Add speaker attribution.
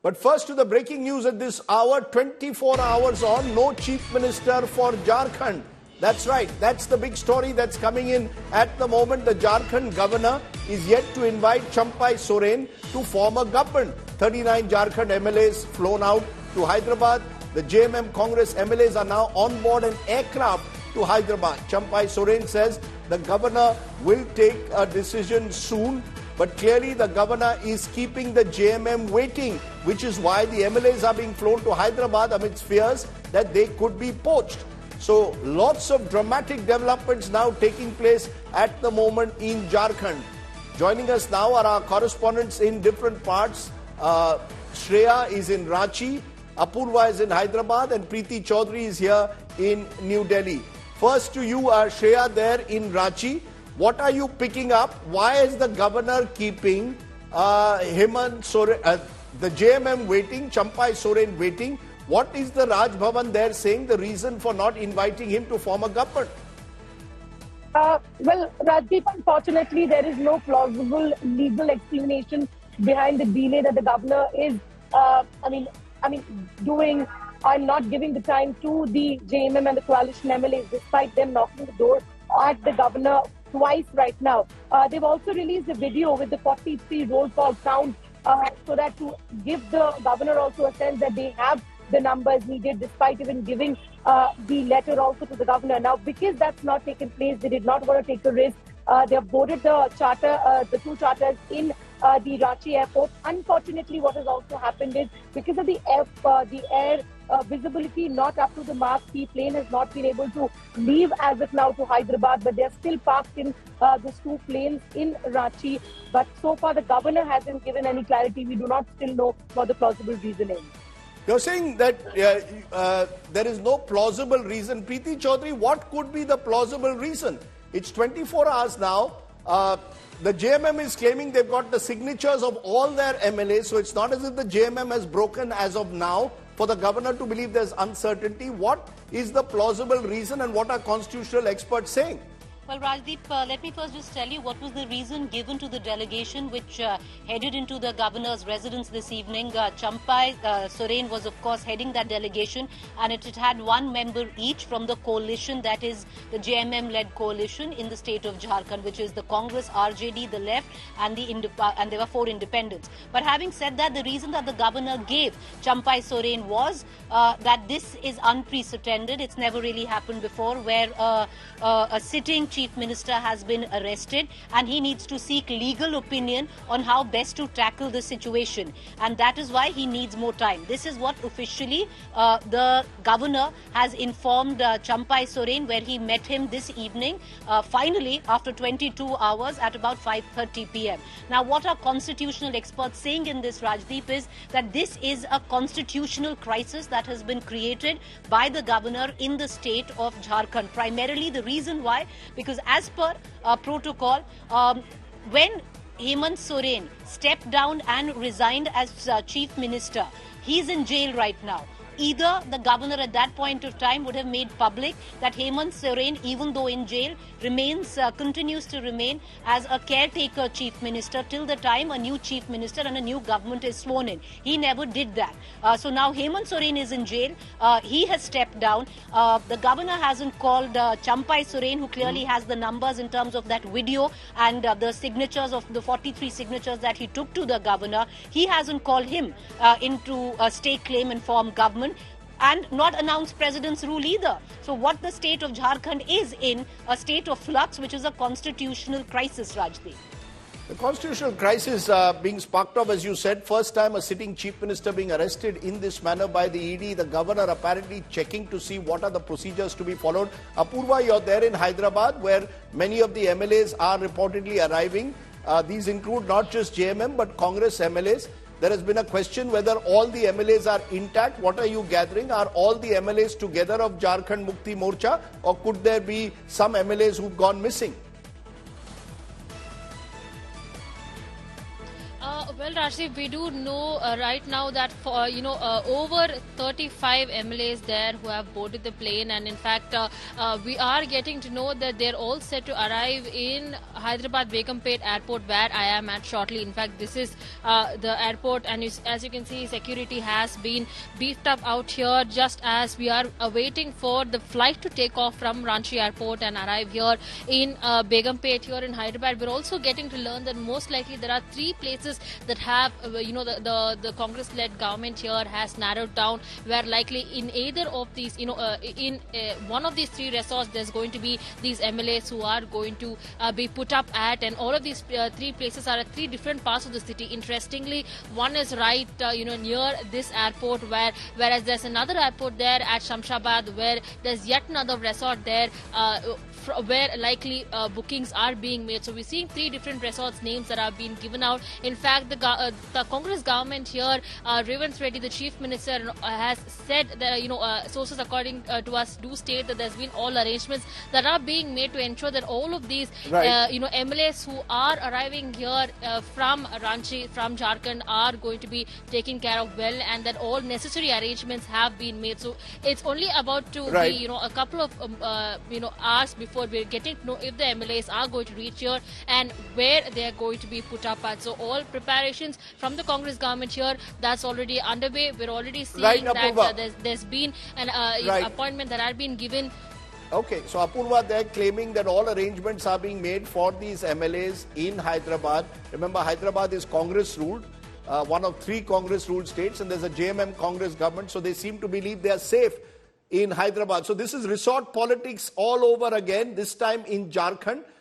Speaker 1: But first to the breaking news at this hour, 24 hours on, no Chief Minister for Jharkhand. That's right, that's the big story that's coming in at the moment. The Jharkhand governor is yet to invite Champai Soren to form a government. 39 Jharkhand MLAs flown out to Hyderabad. The JMM and Congress MLAs are now on board an aircraft to Hyderabad. Champai Soren says the governor will take a decision soon. But clearly the governor is keeping the JMM waiting, which is why the MLAs are being flown to Hyderabad amidst fears that they could be poached. So lots of dramatic developments now taking place at the moment in Jharkhand. Joining us now are our correspondents in different parts. Shreya is in Ranchi, Apurva is in Hyderabad, and Preeti Chaudhary is here in New Delhi. First to you, Shreya, there in Ranchi. What are you picking up? Why is the governor keeping Hemant Soren, the JMM waiting, Champai Soren waiting? What is the Raj Bhavan there saying the reason for not inviting him to form a government?
Speaker 2: Well, Rajdeep, unfortunately, there is no plausible legal explanation behind the delay that the governor is, doing and not giving the time to the JMM and the coalition MLAs, despite them knocking the door at the governor twice right now. They've also released a video with the 43 roll call count so that to give the governor also a sense that they have the numbers needed, despite even giving the letter also to the governor. Now, because that's not taken place, they did not want to take a risk. They have boarded the charter, the two charters in the Ranchi airport. Unfortunately, what has also happened is because of the air visibility not up to the mark, the plane has not been able to leave as of now to Hyderabad, but they are still parked in those two planes in Ranchi. But so far, the governor hasn't given any clarity. We do not still know what the plausible reason is.
Speaker 1: You're saying that there is no plausible reason. Preeti Chaudhary, what could be the plausible reason? It's 24 hours now. The JMM is claiming they've got the signatures of all their MLAs, so it's not as if the JMM has broken as of now for the governor to believe there's uncertainty. What is the plausible reason and what are constitutional experts saying?
Speaker 3: Well, Rajdeep, let me first just tell you what was the reason given to the delegation which headed into the governor's residence this evening. Champai Soren was, of course, heading that delegation, and it had one member each from the coalition, that is the JMM-led coalition in the state of Jharkhand, which is the Congress, RJD, the left, and there were 4 independents. But having said that, the reason that the governor gave Champai Soren was that this is unprecedented. It's never really happened before, where a sitting Chief Minister has been arrested and he needs to seek legal opinion on how best to tackle the situation, and that is why he needs more time. This is what officially the governor has informed Champai Soren, where he met him this evening, finally after 22 hours at about 5:30 p.m. Now, what are constitutional experts saying in this, Rajdeep, is that this is a constitutional crisis that has been created by the governor in the state of Jharkhand. Primarily the reason why, because as per protocol, when Hemant Soren stepped down and resigned as Chief Minister, he's in jail right now. Either the governor at that point of time would have made public that Hemant Soren, even though in jail, continues to remain as a caretaker chief minister till the time a new chief minister and a new government is sworn in. He never did that. So now Hemant Soren is in jail. He has stepped down. The governor hasn't called Champai Soren, who clearly has the numbers in terms of that video and the signatures of the 43 signatures that he took to the governor. He hasn't called him into a stake claim and form government, and not announced president's rule either. So what the state of Jharkhand is in a state of flux, which is a constitutional crisis, Rajdeep.
Speaker 1: The constitutional crisis being sparked off, as you said, first time a sitting chief minister being arrested in this manner by the ED, the governor apparently checking to see what are the procedures to be followed. Apurva, you're there in Hyderabad, where many of the MLAs are reportedly arriving. These include not just JMM, but Congress MLAs. There has been a question whether all the MLAs are intact. What are you gathering? Are all the MLAs together of Jharkhand Mukti Morcha, or could there be some MLAs who've gone missing?
Speaker 4: Well, Rajdeep, we do know right now that for over 35 MLAs there who have boarded the plane, and in fact we are getting to know that they're all set to arrive in Hyderabad Begumpet Airport, where I am at shortly. In fact, this is the airport, and as you can see, security has been beefed up out here just as we are waiting for the flight to take off from Ranchi Airport and arrive here in Begumpet here in Hyderabad. We're also getting to learn that most likely there are 3 places that have, the Congress-led government here has narrowed down, where likely in either of these, in one of these 3 resorts, there's going to be these MLAs who are going to be put up at, and all of these 3 places are at 3 different parts of the city. Interestingly, one is right, near this airport, whereas there's another airport there at Shamshabad, where there's yet another resort there, where likely bookings are being made. So we're seeing 3 different resorts names that have been given out. In fact, the Congress government here, Hemant Soren, the Chief Minister, has said that sources according to us do state that there's been all arrangements that are being made to ensure that all of these MLAs who are arriving here from Ranchi, from Jharkhand, are going to be taken care of well, and that all necessary arrangements have been made. So it's only about to be a couple of hours before we're getting to know if the MLAs are going to reach here and where they are going to be put up at. So all preparations from the Congress government here, that's already underway. We're already seeing that there's been an appointment that had been given.
Speaker 1: Okay, so Apurva, they're claiming that all arrangements are being made for these MLAs in Hyderabad. Remember, Hyderabad is Congress ruled, one of 3 Congress ruled states, and there's a JMM Congress government, so they seem to believe they are safe in Hyderabad. So this is resort politics all over again, this time in Jharkhand.